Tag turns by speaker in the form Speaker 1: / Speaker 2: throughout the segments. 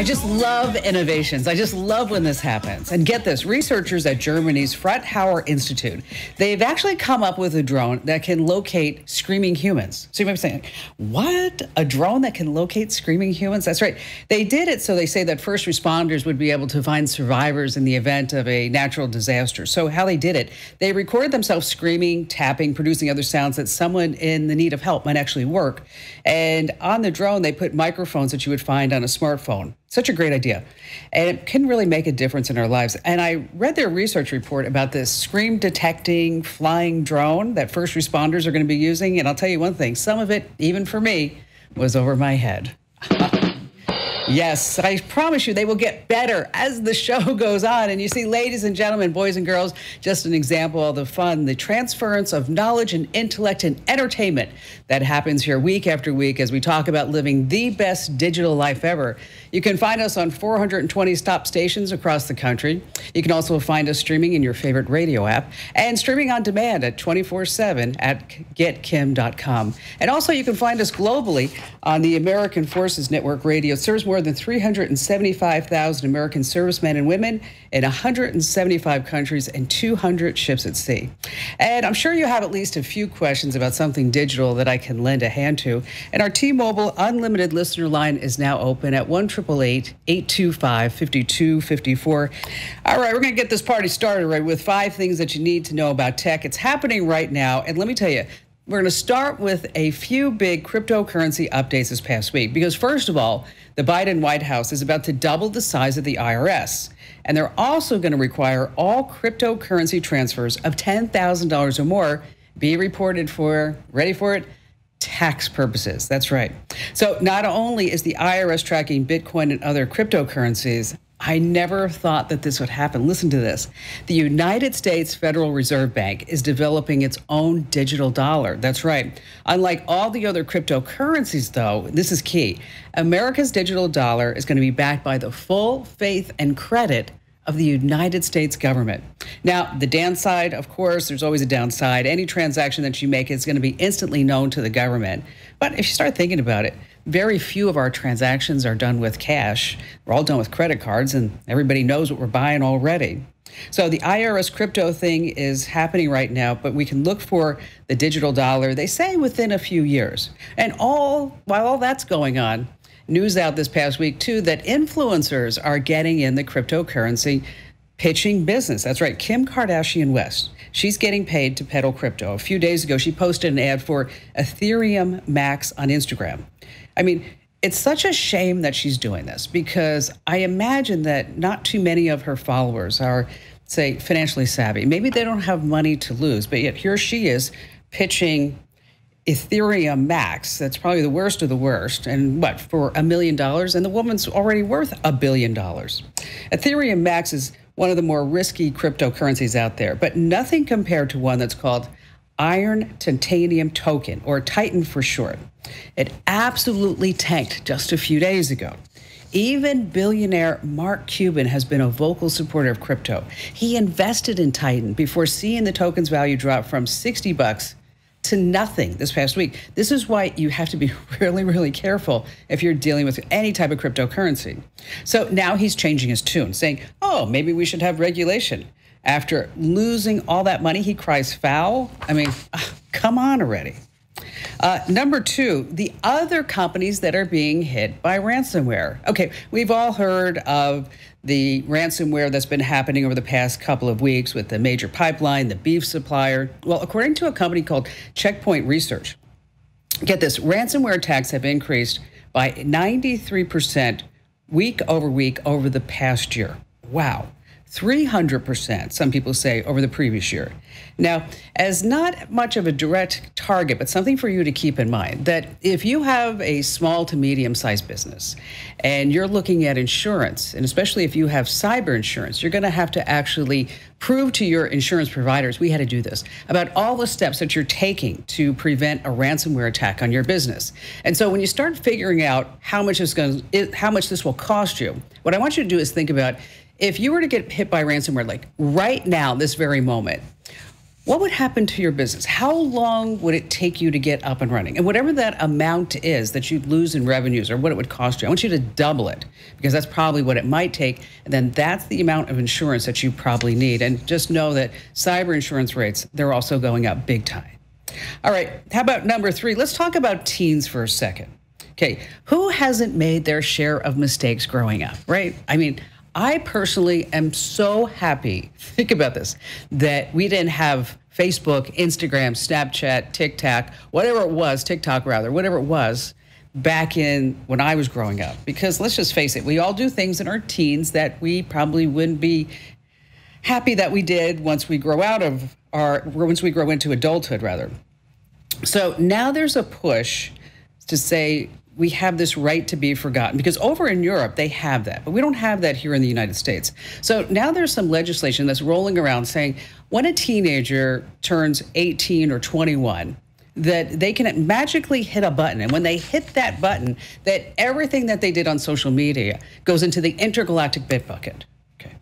Speaker 1: I just love innovations. I just love when this happens. And get this, researchers at Germany's Fraunhofer Institute, they've actually come up with a drone that can locate screaming humans. So you might be saying, what? A drone that can locate screaming humans? That's right. They did it so they say that first responders would be able to find survivors in the event of a natural disaster. So how they did it, they recorded themselves screaming, tapping, producing other sounds that someone in the need of help might actually work. And on the drone, they put microphones that you would find on a smartphone. Such a great idea. And it can really make a difference in our lives. And I read their research report about this scream detecting flying drone that first responders are going to be using. And I'll tell you one thing, some of it, even for me, was over my head. Yes, I promise you they will get better as the show goes on. And you see, ladies and gentlemen, boys and girls, just an example of the fun, the transference of knowledge and intellect and entertainment that happens here week after week as we talk about living the best digital life ever. You can find us on 420 stop stations across the country. You can also find us streaming in your favorite radio app and streaming on demand at 24/7 at getkim.com. And also you can find us globally on the American Forces Network Radio. It serves more than 375,000 American servicemen and women in 175 countries and 200 ships at sea. And I'm sure you have at least a few questions about something digital that I can lend a hand to. And our T-Mobile Unlimited listener line is now open at 1-888-825-5254. All right, we're going to get this party started right with 5 things that you need to know about tech. It's happening right now. And let me tell you, we're going to start with a few big cryptocurrency updates this past week. Because first of all, the Biden White House is about to double the size of the IRS. And they're also going to require all cryptocurrency transfers of $10,000 or more be reported for, ready for it, tax purposes. That's right. So not only is the IRS tracking Bitcoin and other cryptocurrencies, I never thought that this would happen. Listen to this. The United States Federal Reserve Bank is developing its own digital dollar. That's right. Unlike all the other cryptocurrencies, though, this is key. America's digital dollar is going to be backed by the full faith and credit of the United States government. Now, the downside, of course, there's always a downside. Any transaction that you make is going to be instantly known to the government. But if you start thinking about it, very few of our transactions are done with cash. We're all done with credit cards, and everybody knows what we're buying already. So the IRS crypto thing is happening right now, but we can look for the digital dollar, they say, within a few years. And while all that's going on, news out this past week, too, that influencers are getting in the cryptocurrency pitching business. That's right, Kim Kardashian West. She's getting paid to peddle crypto. A few days ago, she posted an ad for Ethereum Max on Instagram. I mean, it's such a shame that she's doing this because I imagine that not too many of her followers are, say, financially savvy. Maybe they don't have money to lose, but yet here she is pitching Ethereum Max. That's probably the worst of the worst. And what, for $1 million? And the woman's already worth $1 billion. Ethereum Max is one of the more risky cryptocurrencies out there, but nothing compared to one that's called Iron Titanium Token, or Titan for short. It absolutely tanked just a few days ago. Even billionaire Mark Cuban has been a vocal supporter of crypto. He invested in Titan before seeing the token's value drop from $60 to nothing this past week. This is why you have to be really, really careful if you're dealing with any type of cryptocurrency. So now he's changing his tune, saying, oh, maybe we should have regulation. After losing all that money, he cries foul. I mean, come on already. Number 2, the other companies that are being hit by ransomware. Okay, we've all heard of the ransomware that's been happening over the past couple of weeks with the major pipeline, the beef supplier. Well, according to a company called Checkpoint Research, get this, ransomware attacks have increased by 93% week over the past year. Wow. 300%, some people say, over the previous year. Now, as not much of a direct target, but something for you to keep in mind, that if you have a small to medium-sized business and you're looking at insurance, and especially if you have cyber insurance, you're going to have to actually prove to your insurance providers, we had to do this, about all the steps that you're taking to prevent a ransomware attack on your business. And so when you start figuring out how much this will cost you, what I want you to do is think about, if you were to get hit by ransomware, like right now, this very moment, what would happen to your business? How long would it take you to get up and running? And whatever that amount is that you'd lose in revenues or what it would cost you, I want you to double it, because that's probably what it might take. And then that's the amount of insurance that you probably need. And just know that cyber insurance rates, they're also going up big time. All right, how about number 3? Let's talk about teens for a second. Okay, who hasn't made their share of mistakes growing up, right? I mean, I personally am so happy, think about this, that we didn't have Facebook, Instagram, Snapchat, TikTok, whatever it was, TikTok rather, whatever it was, back in when I was growing up. Because let's just face it, we all do things in our teens that we probably wouldn't be happy that we did once we grow into adulthood rather. So now there's a push to say we have this right to be forgotten, because over in Europe, they have that, but we don't have that here in the United States. So now there's some legislation that's rolling around saying when a teenager turns 18 or 21, that they can magically hit a button. And when they hit that button, that everything that they did on social media goes into the intergalactic bit bucket. Okay.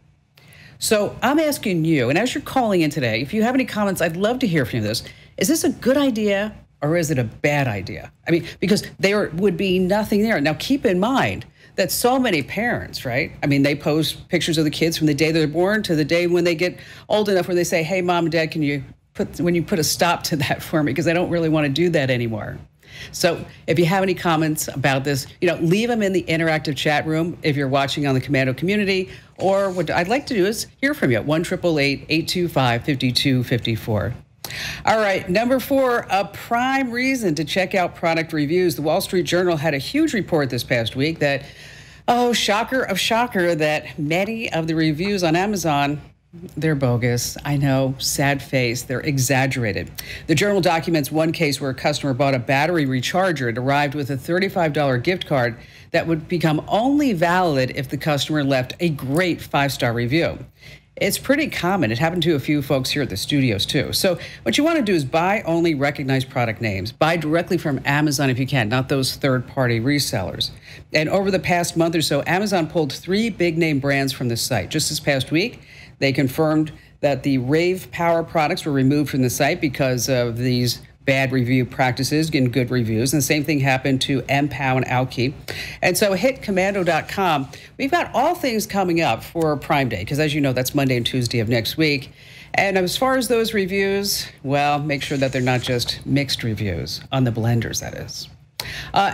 Speaker 1: So I'm asking you, and as you're calling in today, if you have any comments, I'd love to hear from you this. Is this a good idea? Or is it a bad idea? I mean, because there would be nothing there. Now, keep in mind that so many parents, right? I mean, they post pictures of the kids from the day they're born to the day when they get old enough where they say, hey, mom and dad, can you put a stop to that for me? Because I don't really want to do that anymore. So if you have any comments about this, leave them in the interactive chat room if you're watching on the Komando community. Or what I'd like to do is hear from you at 1-888-825-5254. All right, number 4, a prime reason to check out product reviews. The Wall Street Journal had a huge report this past week that, oh, shocker of shocker, that many of the reviews on Amazon, they're bogus. I know, sad face, they're exaggerated. The journal documents one case where a customer bought a battery recharger. It arrived with a $35 gift card that would become only valid if the customer left a great 5-star review. It's pretty common. It happened to a few folks here at the studios, too. So what you want to do is buy only recognized product names. Buy directly from Amazon if you can, not those third-party resellers. And over the past month or so, Amazon pulled 3 big-name brands from the site. Just this past week, they confirmed that the Rave Power products were removed from the site because of these bad review practices, getting good reviews. And the same thing happened to MPOW and Alki. And so hit Komando.com. We've got all things coming up for Prime Day, because as you know, that's Monday and Tuesday of next week. And as far as those reviews, well, make sure that they're not just mixed reviews on the blenders, that is.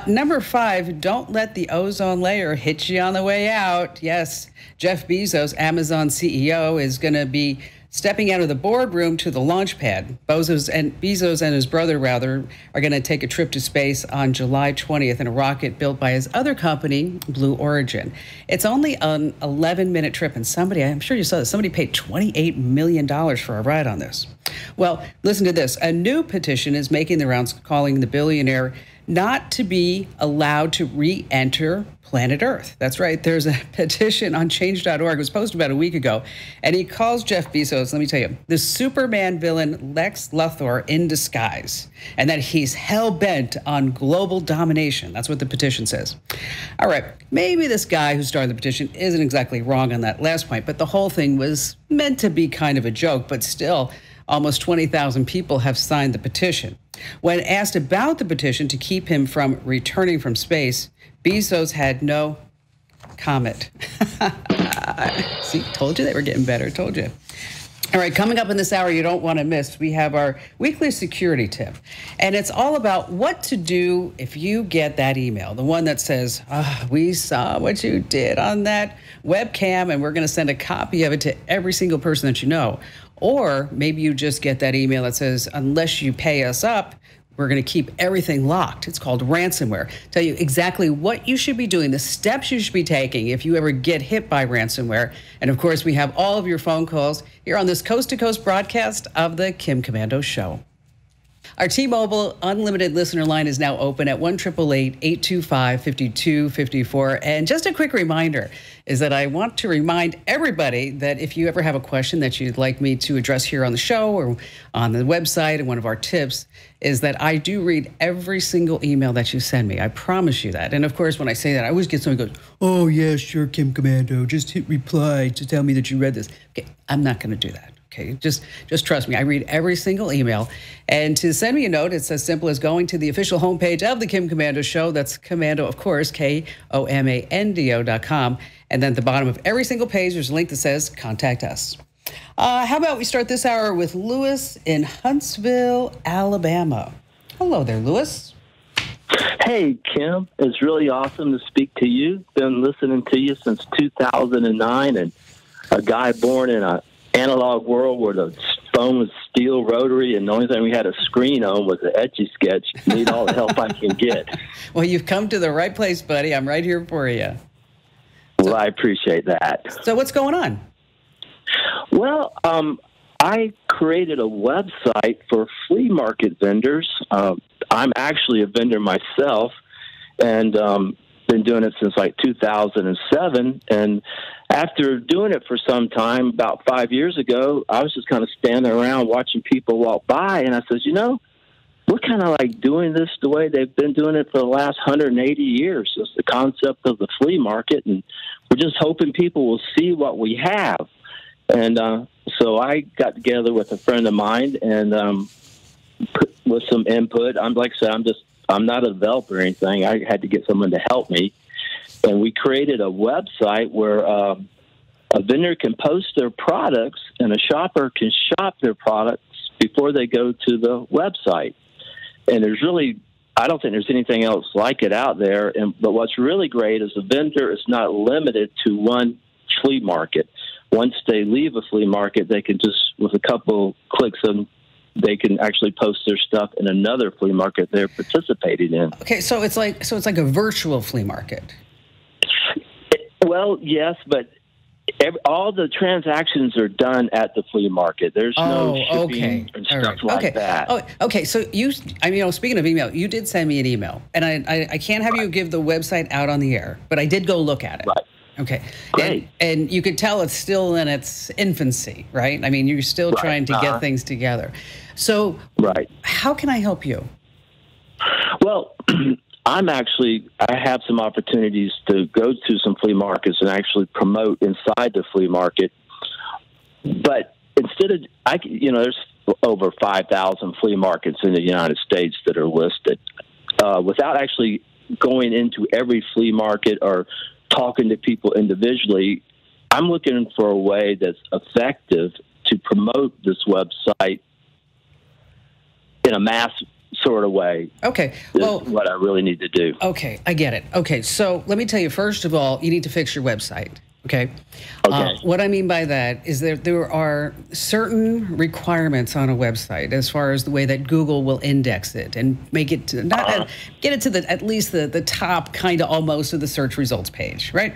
Speaker 1: Number 5, don't let the ozone layer hit you on the way out. Yes, Jeff Bezos, Amazon CEO, is going to be stepping out of the boardroom to the launch pad. Bezos and his brother, are going to take a trip to space on July 20th in a rocket built by his other company, Blue Origin. It's only an 11-minute trip, and I'm sure you saw this, somebody paid $28 million for a ride on this. Well, listen to this. A new petition is making the rounds calling the billionaire not to be allowed to re-enter planet Earth. That's right. There's a petition on change.org. It was posted about a week ago. And he calls Jeff Bezos, let me tell you, the Superman villain Lex Luthor in disguise, and that he's hell-bent on global domination. That's what the petition says. All right. Maybe this guy who started the petition isn't exactly wrong on that last point, but the whole thing was meant to be kind of a joke, but still, almost 20,000 people have signed the petition. When asked about the petition to keep him from returning from space, Bezos had no comment. See, told you they were getting better, told you. All right, coming up in this hour you don't want to miss, we have our weekly security tip. And it's all about what to do if you get that email, the one that says, we saw what you did on that webcam and we're going to send a copy of it to every single person that you know. Or maybe you just get that email that says, unless you pay us up, we're going to keep everything locked. It's called ransomware. Tell you exactly what you should be doing, the steps you should be taking if you ever get hit by ransomware. And of course, we have all of your phone calls here on this coast-to-coast broadcast of the Kim Komando Show. Our T-Mobile unlimited listener line is now open at 1-888-825-5254. And just a quick reminder is that I want to remind everybody that if you ever have a question that you'd like me to address here on the show or on the website, and one of our tips is that I do read every single email that you send me. I promise you that. And of course, when I say that, I always get someone who goes, oh, yeah, sure, Kim Komando, just hit reply to tell me that you read this. Okay, I'm not going to do that. Okay, just trust me. I read every single email. And to send me a note, it's as simple as going to the official homepage of the Kim Komando Show. That's Komando, of course, KOMANDO.com. And then at the bottom of every single page, there's a link that says Contact Us. How about we start this hour with Lewis in Huntsville, Alabama. Hello there, Lewis.
Speaker 2: Hey, Kim. It's really awesome to speak to you. Been listening to you since 2009, and a guy born in an analog world where the phone was steel rotary, and the only thing we had a screen on was an Etch-a-Sketch. Need all the help I can get.
Speaker 1: Well, you've come to the right place, buddy. I'm right here for you.
Speaker 2: Well, I appreciate that.
Speaker 1: So what's going on?
Speaker 2: Well, I created a website for flea market vendors. I'm actually a vendor myself, and been doing it since like 2007. And after doing it for some time, about 5 years ago, I was just kind of standing around watching people walk by, and I said, we're kind of like doing this the way they've been doing it for the last 180 years. It's the concept of the flea market, and we're just hoping people will see what we have. And so I got together with a friend of mine, and with some input. I'm not a developer or anything. I had to get someone to help me, and we created a website where a vendor can post their products, and a shopper can shop their products before they go to the website. And I don't think there's anything else like it out there. But what's really great is the vendor is not limited to one flea market. Once they leave a flea market, they can just, with a couple clicks, they can actually post their stuff in another flea market they're participating in.
Speaker 1: Okay, so it's like a virtual flea market.
Speaker 2: Well, yes, but all the transactions are done at the flea market. There's no shipping and stuff like that.
Speaker 1: Oh, okay. So speaking of email, you did send me an email, and I can't have you give the website out on the air, but I did go look at it.
Speaker 2: Right.
Speaker 1: Okay.
Speaker 2: Great.
Speaker 1: And you could tell it's still in its infancy, right? I mean, you're still trying to get things together. So how can I help you?
Speaker 2: Well, I have some opportunities to go to some flea markets and actually promote inside the flea market. But instead of, there's over 5,000 flea markets in the United States that are listed. Without actually going into every flea market or talking to people individually, I'm looking for a way that's effective to promote this website in a mass sort of way.
Speaker 1: Okay.
Speaker 2: Well, what I really need to do.
Speaker 1: Okay, I get it. Okay, so let me tell you, first of all, you need to fix your website. Okay. What I mean by that is that there are certain requirements on a website as far as the way that Google will index it and make it to get it to at least the top kind of almost of the search results page, right?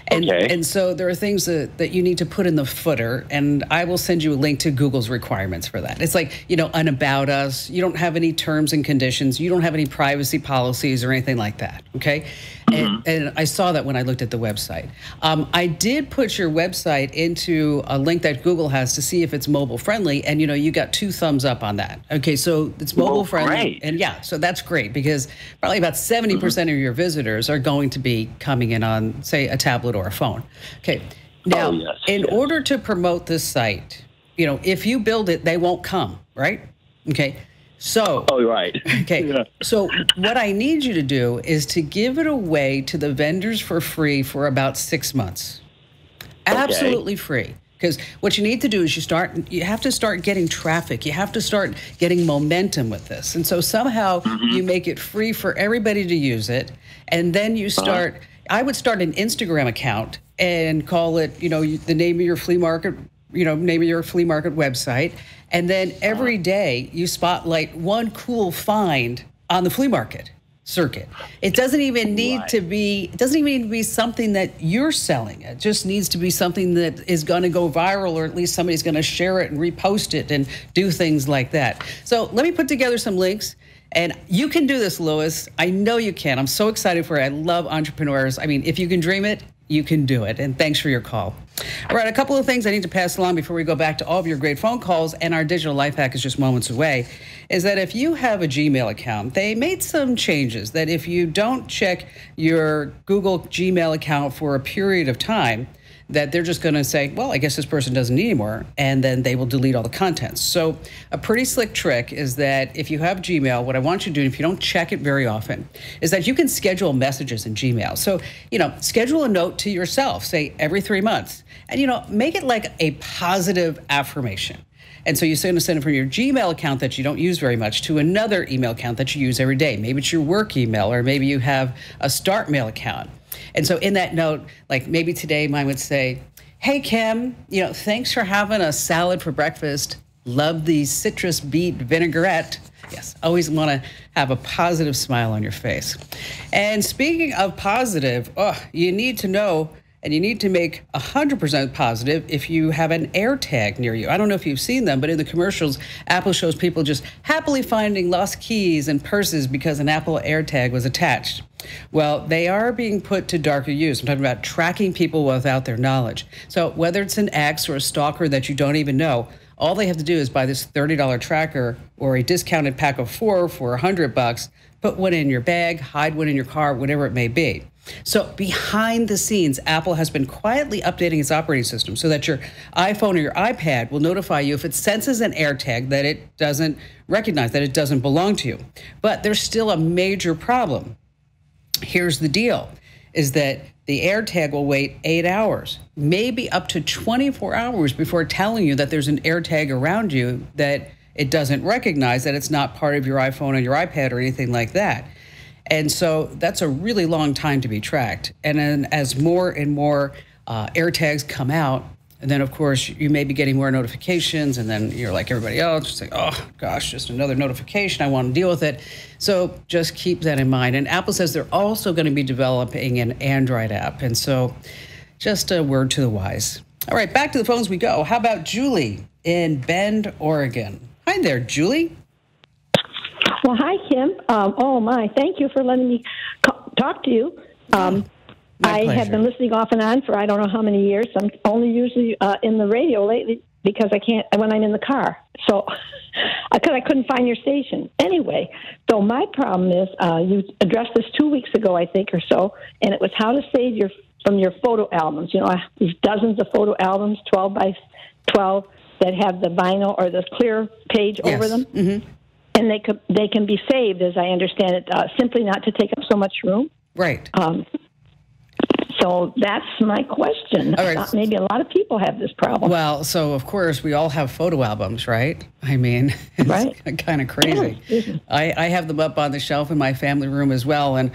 Speaker 1: And so there are things that you need to put in the footer, and I will send you a link to Google's requirements for that. It's like, an about us. You don't have any terms and conditions. You don't have any privacy policies or anything like that, okay? And I saw that when I looked at the website. I did put your website into a link that Google has to see if it's mobile friendly, and you got 2 thumbs up on that. Okay, so it's mobile friendly, and so that's great because probably about 70% of your visitors are going to be coming in on, say, a tablet or a phone. Okay, now in order to promote this site, if you build it, they won't come, right? Okay. So, so what I need you to do is to give it away to the vendors for free for about 6 months. Absolutely free. Because what you need to do is you have to start getting traffic. You have to start getting momentum with this. And so somehow you make it free for everybody to use it. And then you start, I would start an Instagram account and call it, the name of your flea market, name of your flea market website. And then every day you spotlight one cool find on the flea market circuit. It doesn't even need to be, something that you're selling. It just needs to be something that is going to go viral, or at least somebody's going to share it and repost it and do things like that. So let me put together some links. And you can do this, Lewis. I know you can. I'm so excited for it. I love entrepreneurs. I mean, if you can dream it, you can do it. And thanks for your call. All right, a couple of things I need to pass along before we go back to all of your great phone calls, and our digital life hack is just moments away, is that if you have a Gmail account, they made some changes that if you don't check your Google Gmail account for a period of time, that they're just going to say, well, I guess this person doesn't need anymore, and then they will delete all the contents. So a pretty slick trick is that if you have Gmail, what I want you to do, if you don't check it very often, is that you can schedule messages in Gmail. So, schedule a note to yourself, say every 3 months, and, make it like a positive affirmation. And so you're going to send it from your Gmail account that you don't use very much to another email account that you use every day. Maybe it's your work email, or maybe you have a Start Mail account. And so in that note, like maybe today mine would say, hey, Kim, thanks for having a salad for breakfast. Love the citrus beet vinaigrette. Yes, always want to have a positive smile on your face. And speaking of positive, you need to know, and you need to make 100% positive if you have an AirTag near you. I don't know if you've seen them, but in the commercials, Apple shows people just happily finding lost keys and purses because an Apple AirTag was attached. Well, they are being put to darker use. I'm talking about tracking people without their knowledge. So whether it's an ex or a stalker that you don't even know, all they have to do is buy this $30 tracker or a discounted pack of 4 for $100, put one in your bag, hide one in your car, whatever it may be. So behind the scenes, Apple has been quietly updating its operating system so that your iPhone or your iPad will notify you if it senses an AirTag that it doesn't recognize, that it doesn't belong to you. But there's still a major problem. Here's the deal, is that the AirTag will wait 8 hours, maybe up to 24 hours before telling you that there's an AirTag around you that it doesn't recognize, that it's not part of your iPhone or your iPad or anything like that. And so that's a really long time to be tracked. And then as more and more AirTags come out, and then, of course, you may be getting more notifications, and then you're like everybody else, just like, oh, gosh, just another notification. I want to deal with it. So just keep that in mind. And Apple says they're also going to be developing an Android app. And so just a word to the wise. All right, back to the phones we go. How about Julie in Bend, Oregon? Hi there, Julie.
Speaker 3: Well, hi, Kim. Oh, my. Thank you for letting me talk to you. I have been listening off and on for I don't know how many years. I'm only usually in the radio lately because I can't when I'm in the car. So, because I couldn't find your station. Anyway, so my problem is you addressed this 2 weeks ago, I think, or so, and it was how to save from your photo albums. There's dozens of photo albums, 12 by 12, that have the vinyl or the clear page over them. Mm-hmm. And they can be saved, as I understand it, simply not to take up so much room.
Speaker 1: Right.
Speaker 3: So that's my question.
Speaker 1: All right.
Speaker 3: Maybe a lot of people have this problem.
Speaker 1: Well, so of course we all have photo albums, right? I mean, it's
Speaker 3: right.
Speaker 1: Kind of crazy. Yeah. I have them up on the shelf in my family room as well. And,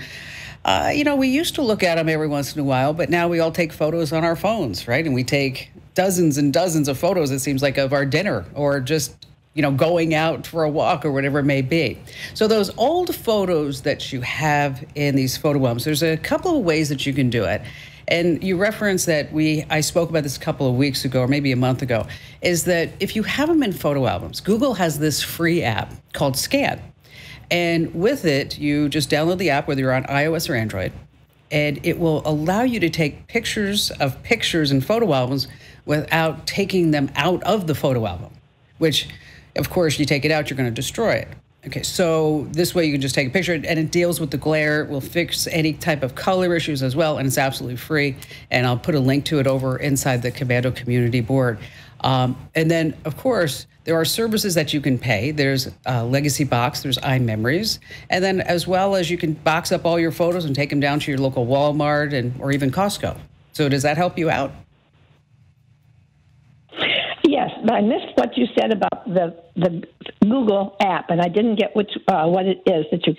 Speaker 1: we used to look at them every once in a while, but now we all take photos on our phones, right? And we take dozens and dozens of photos, it seems like, of our dinner or just going out for a walk or whatever it may be. So those old photos that you have in these photo albums, there's a couple of ways that you can do it. And you referenced that I spoke about this a couple of weeks ago, or maybe a month ago, is that if you have them in photo albums, Google has this free app called Scan. And with it, you just download the app, whether you're on iOS or Android, and it will allow you to take pictures of pictures in photo albums without taking them out of the photo album, which, of course, you take it out, you're going to destroy it. Okay, so this way you can just take a picture, and it deals with the glare. It will fix any type of color issues as well, and it's absolutely free. And I'll put a link to it over inside the Komando community board. And then, of course, there are services that you can pay. There's Legacy Box, there's iMemories, and then as well as you can box up all your photos and take them down to your local Walmart or even Costco. So does that help you out?
Speaker 3: Yes, but I missed what you said about the Google app, and I didn't get what it is that you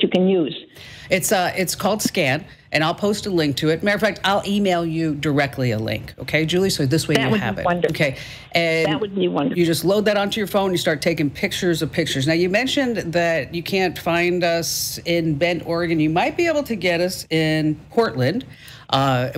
Speaker 3: can use.
Speaker 1: It's called Scan, and I'll post a link to it. Matter of fact, I'll email you directly a link. Okay, Julie. So this way you have it.
Speaker 3: Wonderful.
Speaker 1: Okay, and
Speaker 3: that would be wonderful.
Speaker 1: You just load that onto your phone. You start taking pictures of pictures. Now you mentioned that you can't find us in Bend, Oregon. You might be able to get us in Portland.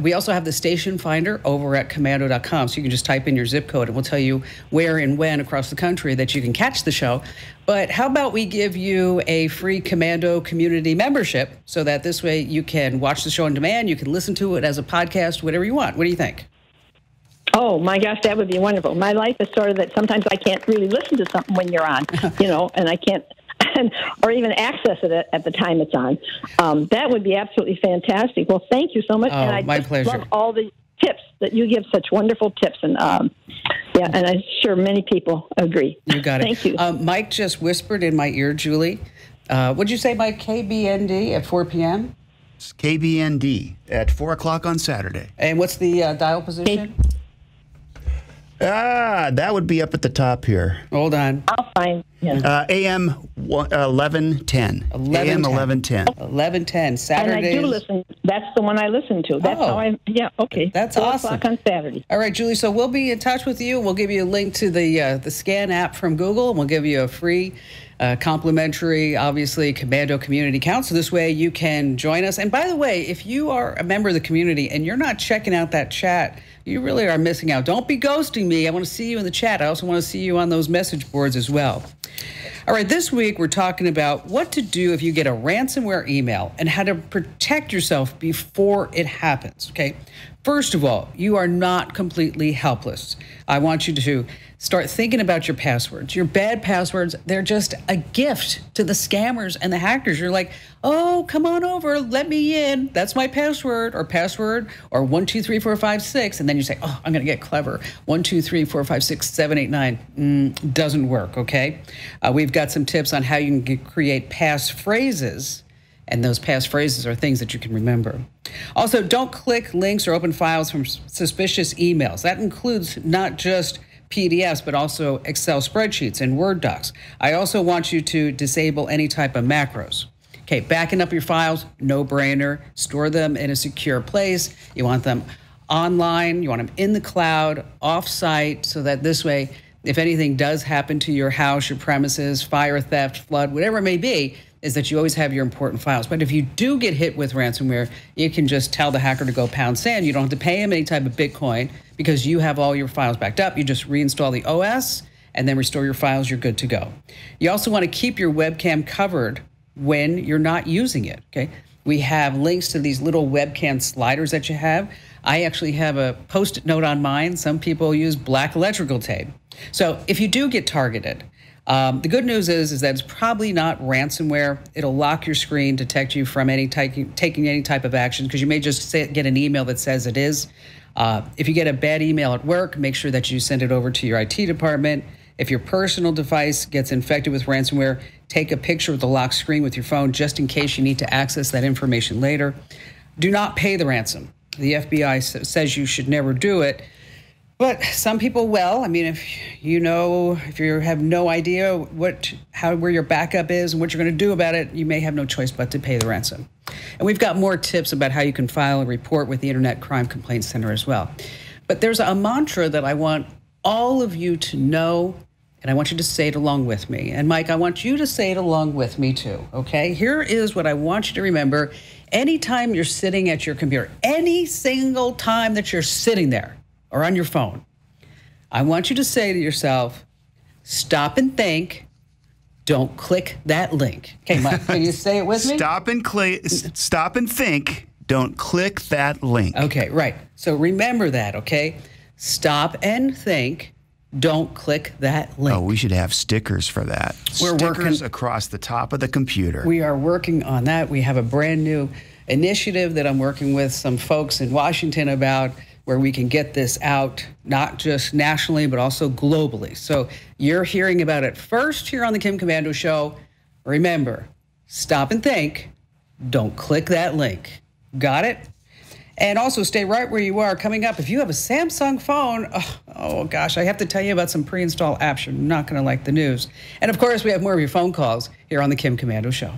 Speaker 1: We also have the station finder over at Komando.com, so you can just type in your zip code and we'll tell you where and when across the country that you can catch the show. But how about we give you a free Komando community membership so that this way you can watch the show on demand, you can listen to it as a podcast, whatever you want. What do you think?
Speaker 3: Oh, my gosh, that would be wonderful. My life is sort of that sometimes I can't really listen to something when you're on, and I can't. or even access it at the time it's on. That would be absolutely fantastic. Well, thank you so much.
Speaker 1: Oh,
Speaker 3: and I
Speaker 1: my pleasure.
Speaker 3: love all the tips that you give, such wonderful tips. And yeah, and I'm sure many people agree.
Speaker 1: You got it.
Speaker 3: Thank you.
Speaker 1: Mike just whispered in my ear, Julie. What'd you say, Mike? KBND at 4 p.m.?
Speaker 4: It's KBND at 4 o'clock on Saturday.
Speaker 1: And what's the dial position?
Speaker 4: That would be up at the top here.
Speaker 1: Hold on.
Speaker 3: I'll find. Yeah.
Speaker 4: AM 1110. AM 1110.
Speaker 1: 1110 Saturdays.
Speaker 3: And I do listen. That's the one I listen to. That's how I. Yeah. Okay.
Speaker 1: That's
Speaker 3: 4
Speaker 1: awesome.
Speaker 3: o'clock on Saturday.
Speaker 1: All right, Julie. So we'll be in touch with you. We'll give you a link to the Scan app from Google, and we'll give you a free, complimentary, obviously, Komando community account. So this way you can join us. And by the way, if you are a member of the community and you're not checking out that chat, you really are missing out. Don't be ghosting me. I want to see you in the chat. I also want to see you on those message boards as well. All right, this week we're talking about what to do if you get a ransomware email and how to protect yourself before it happens, okay? First of all, you are not completely helpless. I want you to start thinking about your passwords. Your bad passwords, they're just a gift to the scammers and the hackers. You're like, oh, come on over, let me in. That's my password or 123456. And then you say, oh, I'm going to get clever. 123456789. Doesn't work, okay? We've got some tips on how you can create passphrases. And those passphrases are things that you can remember. Also, don't click links or open files from suspicious emails. That includes not just PDFs, but also Excel spreadsheets and Word docs. I also want you to disable any type of macros. Okay, backing up your files, no brainer. Store them in a secure place. You want them online. You want them in the cloud, off-site, so that this way, if anything does happen to your house, your premises, fire, theft, flood, whatever it may be, is that you always have your important files. But if you do get hit with ransomware, you can just tell the hacker to go pound sand. You don't have to pay him any type of Bitcoin because you have all your files backed up. You just reinstall the OS and then restore your files. You're good to go. You also want to keep your webcam covered when you're not using it, okay? We have links to these little webcam sliders that you have. I actually have a Post-it note on mine. Some people use black electrical tape. So if you do get targeted, the good news is that it's probably not ransomware. It'll lock your screen, detect you from taking any type of action, because you may just get an email that says it is. If you get a bad email at work, make sure that you send it over to your IT department. If your personal device gets infected with ransomware, take a picture of the locked screen with your phone just in case you need to access that information later. Do not pay the ransom. The FBI says you should never do it. But some people will. I mean, if you have no idea where your backup is and what you're going to do about it, you may have no choice but to pay the ransom. And we've got more tips about how you can file a report with the Internet Crime Complaint Center as well. But there's a mantra that I want all of you to know, and I want you to say it along with me. And Mike, I want you to say it along with me too, okay? Here is what I want you to remember. Anytime you're sitting at your computer, any single time that you're sitting there, or on your phone, I want you to say to yourself, stop and think, don't click that link. Okay, Mike, can you say it with me?
Speaker 4: Stop and think, don't click that link.
Speaker 1: Okay, right. So remember that, okay? Stop and think, don't click that link.
Speaker 4: Oh, we should have stickers for that. Stickers across the top of the computer.
Speaker 1: We are working on that. We have a brand new initiative that I'm working with some folks in Washington about, where we can get this out, not just nationally, but also globally. So you're hearing about it first here on the Kim Komando Show. Remember, stop and think, don't click that link. Got it? And also stay right where you are. Coming up, if you have a Samsung phone, oh gosh, I have to tell you about some pre-install apps. You're not gonna like the news. And of course, we have more of your phone calls here on the Kim Komando Show.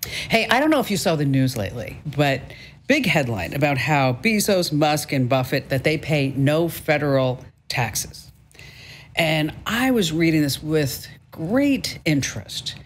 Speaker 1: Hey, I don't know if you saw the news lately, but big headline about how Bezos, Musk, and Buffett, that they pay no federal taxes. And I was reading this with great interest.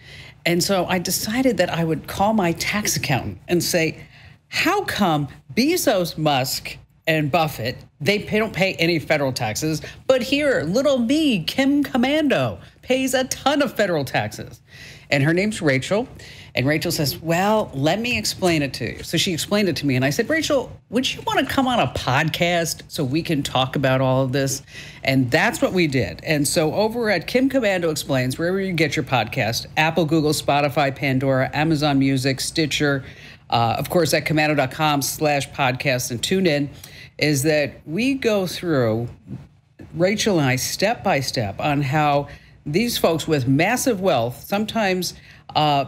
Speaker 1: And so I decided that I would call my tax accountant and say, how come Bezos, Musk, and Buffett, they don't pay any federal taxes, but here, little me, Kim Komando, pays a ton of federal taxes? And her name's Rachel. And Rachel says, well, let me explain it to you. So she explained it to me. And I said, Rachel, would you want to come on a podcast so we can talk about all of this? And that's what we did. And so over at Kim Komando Explains, wherever you get your podcast, Apple, Google, Spotify, Pandora, Amazon Music, Stitcher, of course, at komando.com/podcast and tune in, is that we go through, Rachel and I, step by step on how these folks with massive wealth, sometimes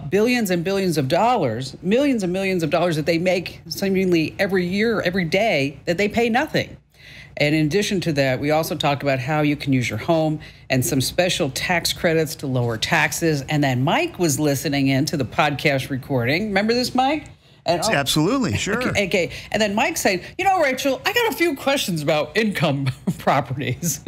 Speaker 1: billions and billions of dollars, millions and millions of dollars that they make seemingly every year, every day, that they pay nothing. And in addition to that, we also talked about how you can use your home and some special tax credits to lower taxes. And then Mike was listening in to the podcast recording. Remember this, Mike? And,
Speaker 4: absolutely, sure.
Speaker 1: Okay. And then Mike saying, Rachel, I got a few questions about income properties.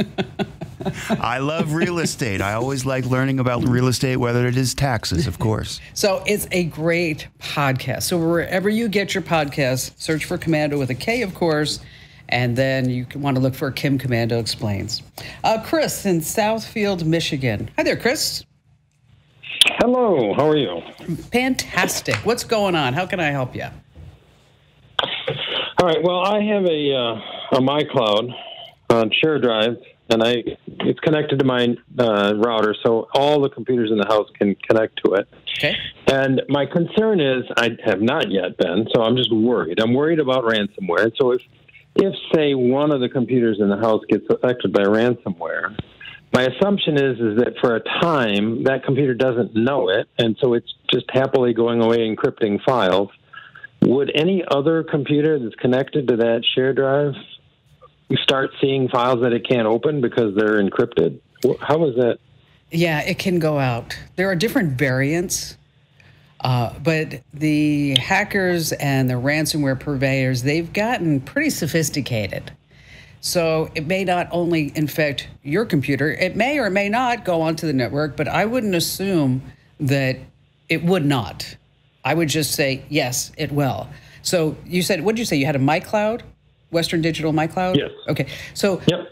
Speaker 4: I love real estate. I always like learning about real estate, whether it is taxes, of course.
Speaker 1: So it's a great podcast. So wherever you get your podcast, search for Komando with a K, of course, and then you want to look for Kim Komando Explains. Chris in Southfield, Michigan. Hi there, Chris.
Speaker 5: Hello. How are you?
Speaker 1: Fantastic. What's going on? How can I help you?
Speaker 5: All right. Well, I have a MyCloud share drive, and it's connected to my router, so all the computers in the house can connect to it.
Speaker 1: Okay.
Speaker 5: And my concern is I have not yet been, so I'm just worried. I'm worried about ransomware. So if say one of the computers in the house gets affected by ransomware, my assumption is that for a time that computer doesn't know it, and so it's just happily going away encrypting files. Would any other computer that's connected to that share drive start seeing files that it can't open because they're encrypted? How is that?
Speaker 1: Yeah, it can go out. There are different variants, but the hackers and the ransomware purveyors, they've gotten pretty sophisticated. So it may not only infect your computer, it may or may not go onto the network, but I wouldn't assume that it would not. I would just say, yes, it will. So you said, what did you say? You had a MyCloud? Western Digital MyCloud?
Speaker 5: Yes.
Speaker 1: Okay. So,
Speaker 5: Yep.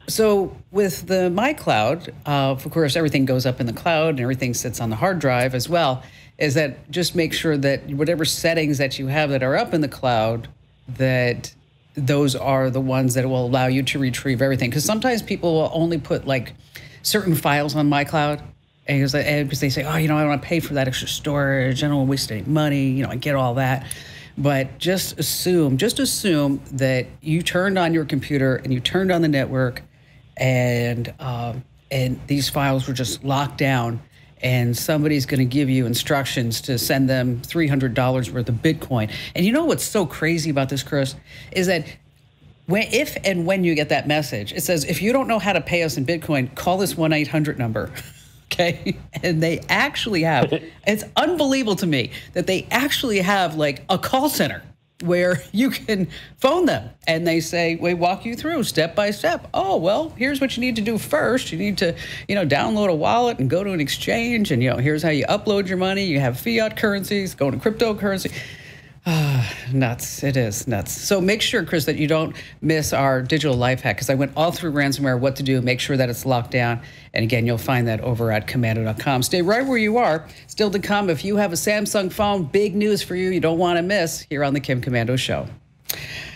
Speaker 1: So with the MyCloud, of course, everything goes up in the cloud and everything sits on the hard drive as well, is that just make sure that whatever settings that you have that are up in the cloud, that those are the ones that will allow you to retrieve everything. Because sometimes people will only put like certain files on MyCloud, and because they say, I don't want to pay for that extra storage, I don't want to waste any money, I get all that. But just assume that you turned on your computer and you turned on the network, and these files were just locked down, and somebody's going to give you instructions to send them $300 worth of Bitcoin. And you know what's so crazy about this, Chris, is that if and when you get that message, it says, if you don't know how to pay us in Bitcoin, call this 1-800 number. Okay. And they actually have, it's unbelievable to me that they actually have like a call center where you can phone them and they say, we walk you through step by step. Oh, well, here's what you need to do first. You need to, download a wallet and go to an exchange. And, here's how you upload your money. You have fiat currencies, go to cryptocurrency. Nuts. It is nuts. So make sure, Chris, that you don't miss our digital life hack, because I went all through ransomware, what to do, make sure that it's locked down. And again, you'll find that over at komando.com. Stay right where you are. Still to come, if you have a Samsung phone, big news for you don't want to miss here on the Kim Komando Show.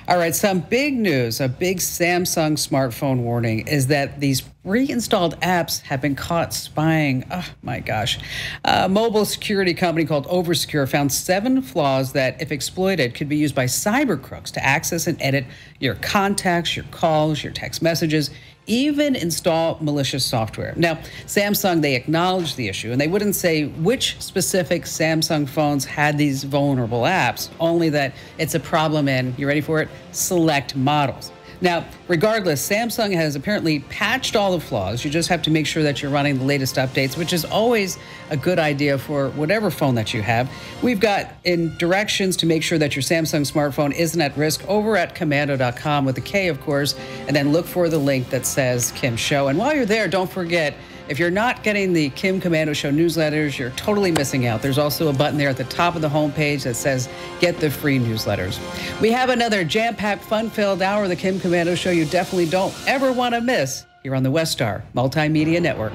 Speaker 1: All right, some big news, a big Samsung smartphone warning is that these pre-installed apps have been caught spying. Oh, my gosh. A mobile security company called Oversecure found 7 flaws that, if exploited, could be used by cyber crooks to access and edit your contacts, your calls, your text messages, even install malicious software. Now, Samsung, they acknowledged the issue, and they wouldn't say which specific Samsung phones had these vulnerable apps, only that it's a problem in, you ready for it, select models. Now, regardless, Samsung has apparently patched all the flaws. You just have to make sure that you're running the latest updates, which is always a good idea for whatever phone that you have. We've got directions to make sure that your Samsung smartphone isn't at risk over at komando.com with a K, of course, and then look for the link that says Kim Show. And while you're there, don't forget, if you're not getting the Kim Komando Show newsletters, you're totally missing out. There's also a button there at the top of the homepage that says Get the Free Newsletters. We have another jam-packed, fun-filled hour of the Kim Komando Show you definitely don't ever want to miss here on the Westar Multimedia Network.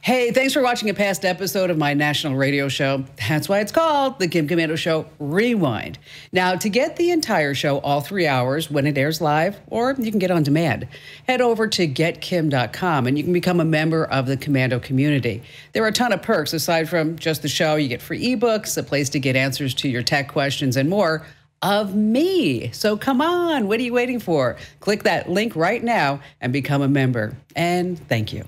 Speaker 1: Hey, thanks for watching a past episode of my national radio show. That's why it's called The Kim Komando Show Rewind. Now, to get the entire show, all 3 hours, when it airs live, or you can get on demand, head over to getkim.com and you can become a member of the Komando community. There are a ton of perks. Aside from just the show, you get free ebooks, a place to get answers to your tech questions, and more of me. So come on, what are you waiting for? Click that link right now and become a member. And thank you.